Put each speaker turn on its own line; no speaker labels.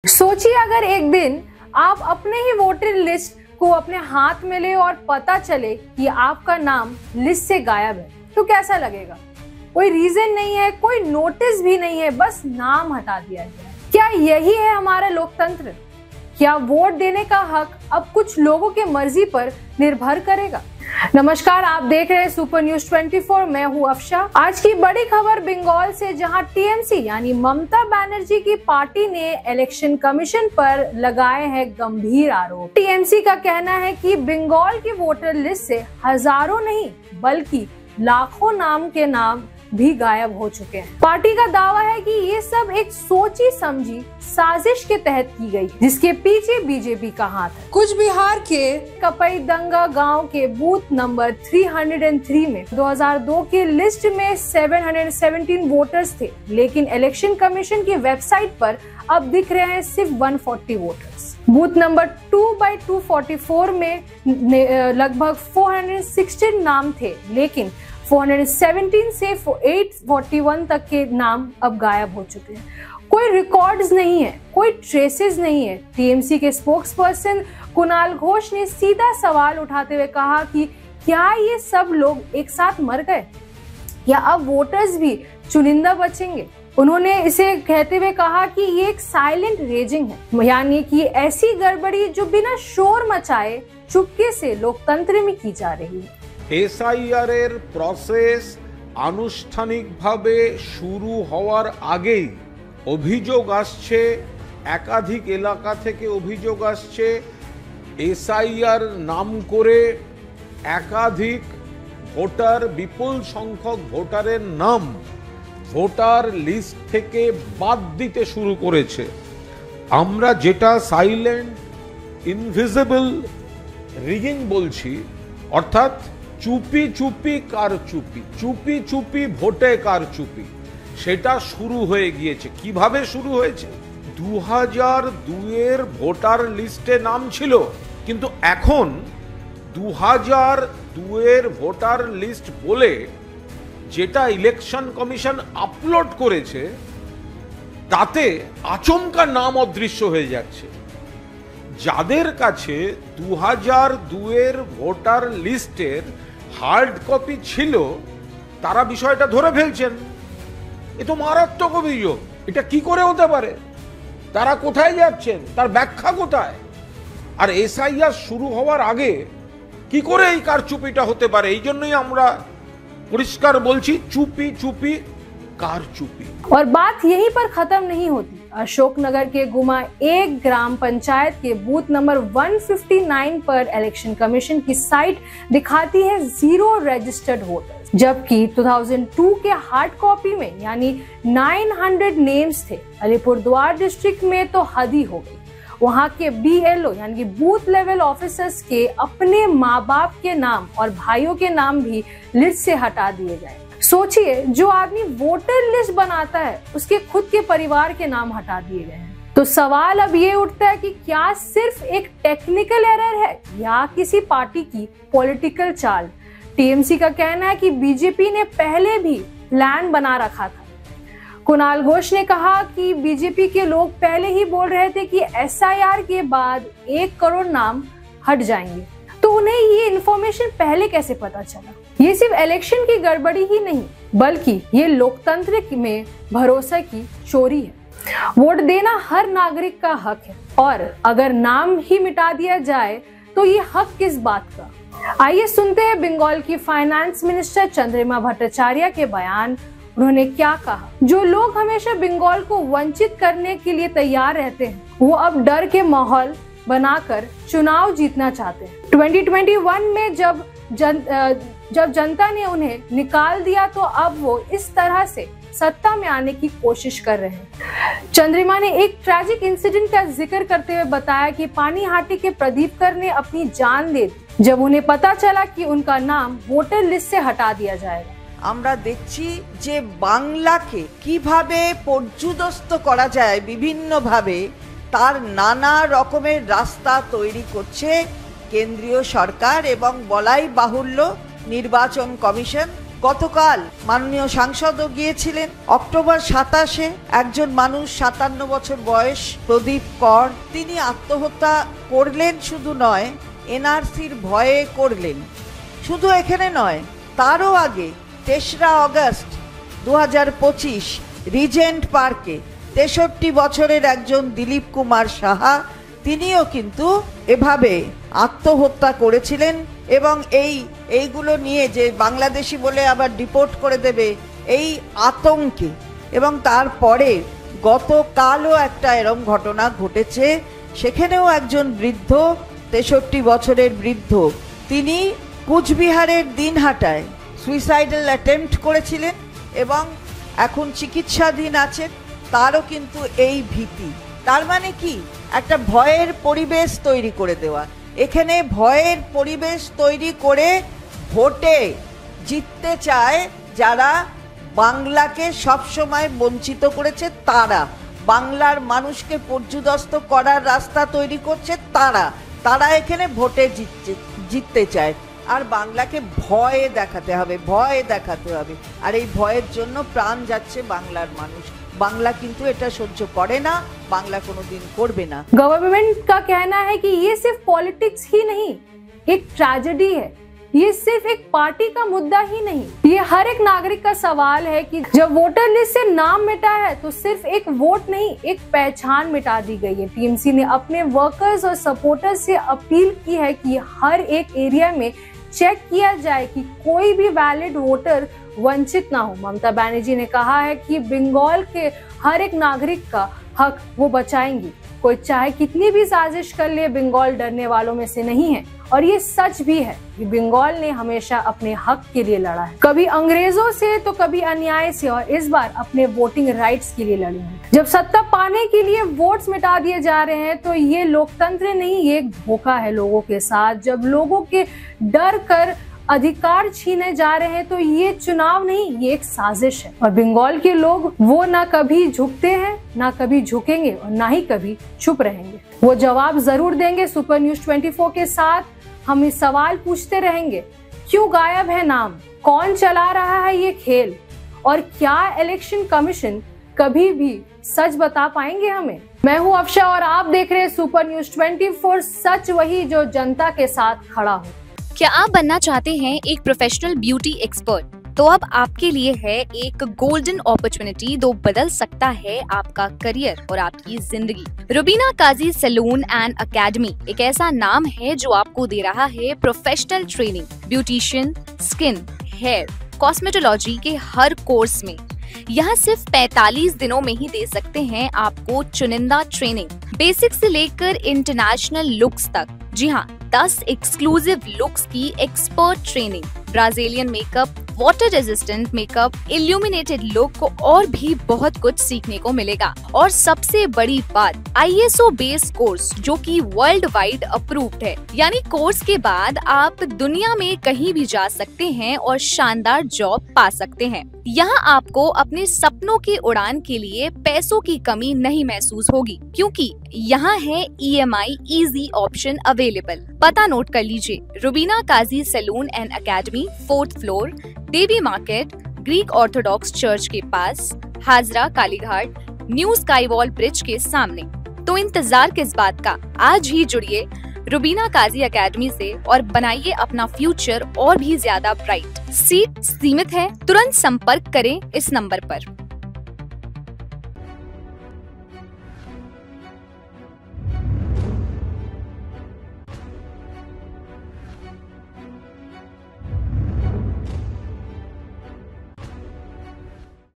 सोचिए अगर एक दिन आप अपने ही वोटर लिस्ट को अपने हाथ में ले और पता चले कि आपका नाम लिस्ट से गायब है, तो कैसा लगेगा? कोई रीजन नहीं है, कोई नोटिस भी नहीं है, बस नाम हटा दिया गया। क्या यही है हमारा लोकतंत्र? क्या वोट देने का हक अब कुछ लोगों के मर्जी पर निर्भर करेगा? नमस्कार, आप देख रहे हैं सुपर न्यूज 24। मैं हूं अफशा। आज की बड़ी खबर बंगाल से, जहां टीएमसी यानी ममता बनर्जी की पार्टी ने इलेक्शन कमीशन पर लगाए हैं गंभीर आरोप। टीएमसी का कहना है कि बंगाल की वोटर लिस्ट से हजारों नहीं बल्कि लाखों नाम के नाम भी गायब हो चुके हैं। पार्टी का दावा है कि ये सब एक सोची समझी साजिश के तहत की गई, जिसके पीछे बीजेपी का हाथ है। कुछ बिहार के कपईदंगा गांव के बूथ नंबर 303 में 2002 की लिस्ट में 717 वोटर्स थे, लेकिन इलेक्शन कमीशन की वेबसाइट पर अब दिख रहे हैं सिर्फ 140 वोटर्स। बूथ नंबर 2/244 में लगभग 416 नाम थे, लेकिन 417 से 841 तक के नाम अब गायब हो चुके हैं। कोई रिकॉर्ड्स नहीं है, कोई ट्रेसेस नहीं है। टीएमसी के स्पोक्स पर्सन कुणाल घोष ने सीधा सवाल उठाते हुए कहा कि क्या ये सब लोग एक साथ मर गए या अब वोटर्स भी चुनिंदा बचेंगे? उन्होंने इसे कहते हुए कहा कि ये एक साइलेंट रेजिंग है, यानी कि ऐसी गड़बड़ी जो बिना शोर मचाए चुपके से लोकतंत्र में की जा रही है।
এসআইআর এর প্রসেস আনুষ্ঠানিকভাবে শুরু হওয়ার আগেই অভিযোগ আসছে, একাধিক এলাকা থেকে অভিযোগ আসছে এসআইআর নাম করে একাধিক ভোটার, বিপুল সংখ্যক ভোটারের নাম ভোটার লিস্ট থেকে বাদ দিতে শুরু করেছে। আমরা যেটা সাইলেন্ট ইনভিজিবল রিগিং বলছি, অর্থাৎ চুপি চুপি কারচুপি, চুপি চুপি ভোটে কারচুপি, সেটা শুরু হয়ে গিয়েছে। কিভাবে শুরু হয়েছে? 2002 ভোটার লিস্টে নাম ছিল, কিন্তু এখন 2002 ভোটার লিস্ট বলে যেটা ইলেকশন কমিশন আপলোড করেছে তাতে আচমকা নাম অদৃশ্য হয়ে যাচ্ছে। যাদের কাছে 2002 ভোটার লিস্টের হার্ড কপি ছিল তারা বিষয়টা ধরে ফেলছেন। এ তো মারাত্মক অভিযোগ। এটা কি করে হতে পারে? তারা কোথায় যাচ্ছেন? তার ব্যাখ্যা কোথায়? আর এসআইআর শুরু হওয়ার আগে কি করে এই কারচুপিটা হতে পারে? এই জন্যই আমরা পরিষ্কার বলছি, চুপি চুপি कारचुपी।
और बात यहीं पर खत्म नहीं होती। अशोकनगर के गुमा एक ग्राम पंचायत के बूथ नंबर 159 पर इलेक्शन कमीशन की साइट दिखाती है 0 रजिस्टर्ड वोटर्स, जबकि 2002 के हार्ड कॉपी में यानी 900 नेम्स थे। अलीपुरद्वार डिस्ट्रिक्ट में तो हद ही हो गई। वहाँ के BLO यानी कि बूथ लेवल ऑफिसर्स के अपने माँ बाप के नाम और भाइयों के नाम भी लिस्ट से हटा दिए गए। सोचिए, जो आदमी वोटर लिस्ट बनाता है उसके खुद के परिवार के नाम हटा दिए गए हैं। तो सवाल अब ये उठता है कि क्या सिर्फ एक टेक्निकल एरर है या किसी पार्टी की पॉलिटिकल चाल? टीएमसी का कहना है कि बीजेपी ने पहले भी प्लान बना रखा था। कुणाल घोष ने कहा कि बीजेपी के लोग पहले ही बोल रहे थे कि एसआईआर के बाद 1 करोड़ नाम हट जाएंगे, तो उन्हें ये इन्फॉर्मेशन पहले कैसे पता चला? ये सिर्फ इलेक्शन की गड़बड़ी ही नहीं, बल्कि ये लोकतंत्र में भरोसे की चोरी है। वोट देना हर नागरिक का हक है, और अगर नाम ही मिटा दिया जाए तो ये हक किस बात का? आइए सुनते हैं बंगाल की फाइनेंस मिनिस्टर चंद्रिमा भट्टाचार्य के बयान। उन्होंने क्या कहा? जो लोग हमेशा बंगाल को वंचित करने के लिए तैयार रहते हैं, वो अब डर के माहौल बनाकर चुनाव जीतना चाहते हैं। 2021 में जब जनता ने उन्हें निकाल दिया, तो अब वो इस तरह से सत्ता में आने की कोशिश कर रहे हैं। चंद्रिमा ने एक ट्रैजिक इंसिडेंट का जिक्र करते हुए बताया कि पानीहाटी के प्रदीपकर ने अपनी जान दे दी जब उन्हें पता चला कि उनका नाम वोटर लिस्ट से हटा दिया जाएगा।
আমরা দেখছি যে বাংলাকে কিভাবে পর্যুদস্ত করা যায় বিভিন্নভাবে, তার নানা রকমের রাস্তা তৈরি করছে কেন্দ্রীয় সরকার এবং বলাই বাহুল্য নির্বাচন কমিশন গতকাল মাননীয় সাংসদও গিয়েছিলেন। অক্টোবর 27-এ একজন মানুষ 57 বছর বয়স, প্রদীপ কর, তিনি আত্মহত্যা করলেন। শুধু নয়, এনআরসির ভয়ে করলেন। শুধু এখানে নয়, তারও আগে 3রা আগস্ট 2025 রিজেন্ট পার্কে 63 বছরের একজন দিলীপ কুমার সাহা, তিনিও কিন্তু এভাবে আত্মহত্যা করেছিলেন। এবং এইগুলো নিয়ে যে বাংলাদেশি বলে আবার ডিপোর্ট করে দেবে, এই আতঙ্কে। এবং তারপরে গতকালও একটা এরম ঘটনা ঘটেছে, সেখানেও একজন বৃদ্ধ, 63 বছরের বৃদ্ধ, তিনি কুচবিহারের দিনহাটায় সুইসাইডাল অ্যাটেম্প্ট করেছিলেন এবং এখন চিকিৎসাধীন আছেন। তারও কিন্তু এই ভীতি। তার মানে কি? একটা ভয়ের পরিবেশ তৈরি করে দেওয়া। এখানে ভয়ের পরিবেশ তৈরি করে ভোটে জিততে চায় যারা বাংলাকে সবসময় বঞ্চিত করেছে, তারা বাংলার মানুষকে পর্যুদস্ত করার রাস্তা তৈরি করছে, তারা এখানে ভোটে জিততে চায়। আর বাংলাকে ভয় দেখাতে হবে, ভয় দেখাতে হবে। আর এই ভয়ের জন্য প্রাণ যাচ্ছে বাংলার মানুষ। बांग्ला किंतु एटा सह्य करे ना, बांग्ला कोनोदिन करबे ना।
गवर्नमेंट का कहना है कि ये सिर्फ पॉलिटिक्स ही नहीं, एक ट्रेजेडी है। ये सिर्फ एक पार्टी का मुद्दा ही नहीं, ये हर एक नागरिक का सवाल है कि जब वोटर लिस्ट से नाम मिटा है तो सिर्फ एक वोट नहीं, एक पहचान मिटा दी गई है। टीएमसी ने अपने वर्कर्स और सपोर्टर्स से अपील की है कि हर एक एरिया में चेक किया जाए कि कोई भी वैलिड वोटर वंचित ना हो। ममता बनर्जी ने कहा है कि बंगाल के हर एक नागरिक का हक वो बचाएंगी। कोई चाहे कितनी भी साजिश कर ले, बंगाल डरने वालों में से नहीं है। और ये सच भी है कि बंगाल ने हमेशा अपने हक के लिए लड़ा है, कभी अंग्रेजों से तो कभी अन्याय से, और इस बार अपने वोटिंग राइट्स के लिए लड़ी है। जब सत्ता पाने के लिए वोट्स मिटा दिए जा रहे हैं तो ये लोकतंत्र नहीं, ये एक धोखा है लोगों के साथ। जब लोगों के डर कर अधिकार छीने जा रहे हैं तो ये चुनाव नहीं, ये एक साजिश है। और बंगाल के लोग वो ना कभी झुकते हैं, ना कभी झुकेंगे, और ना ही कभी चुप रहेंगे। वो जवाब जरूर देंगे। सुपर न्यूज़ 24 के साथ हम इस सवाल पूछते रहेंगे, क्यों गायब है नाम, कौन चला रहा है ये खेल, और क्या इलेक्शन कमीशन कभी भी सच बता पाएंगे हमें। मैं हूं अफशा और आप देख रहे हैं सुपर न्यूज़ 24, सच वही जो जनता के साथ खड़ा हो।
क्या आप बनना चाहते हैं एक प्रोफेशनल ब्यूटी एक्सपर्ट? तो अब आपके लिए है एक गोल्डन अपॉर्चुनिटी जो बदल सकता है आपका करियर और आपकी जिंदगी। Rubina Kazi salon and academy एक ऐसा नाम है जो आपको दे रहा है professional training, beautician, skin, hair, cosmetology के हर कोर्स में। यहाँ सिर्फ 45 दिनों में ही दे सकते हैं आपको चुनिंदा ट्रेनिंग, बेसिक से लेकर इंटरनेशनल लुक्स तक। जी हाँ, 10 एक्सक्लूसिव लुक्स की expert training, Brazilian makeup, water resistant makeup, illuminated look और भी बहुत कुछ सीखने को मिलेगा। और सबसे बड़ी बात, ISO बेस्ड कोर्स जो कि वर्ल्ड वाइड अप्रूव्ड है। यानी कोर्स के बाद आप दुनिया में कहीं भी जा सकते हैं और शानदार जॉब पा सकते हैं। यहाँ आपको अपने सपनों की उड़ान के लिए पैसों की कमी नहीं महसूस होगी, क्योंकि यहाँ है EMI इजी ऑप्शन अवेलेबल। पता नोट कर लीजिए, Rubina Kazi salon and academy, 4th floor, Devi market, Greek orthodox church के पास, Hazra Kalighat, new sky wall bridge के सामने। तो इंतजार किस बात का, आज ही जुड़िए रुबीना काजी एकेडमी से और बनाइए अपना फ्यूचर और भी ज्यादा ब्राइट। सीट सीमित है, तुरंत संपर्क करें इस नंबर पर।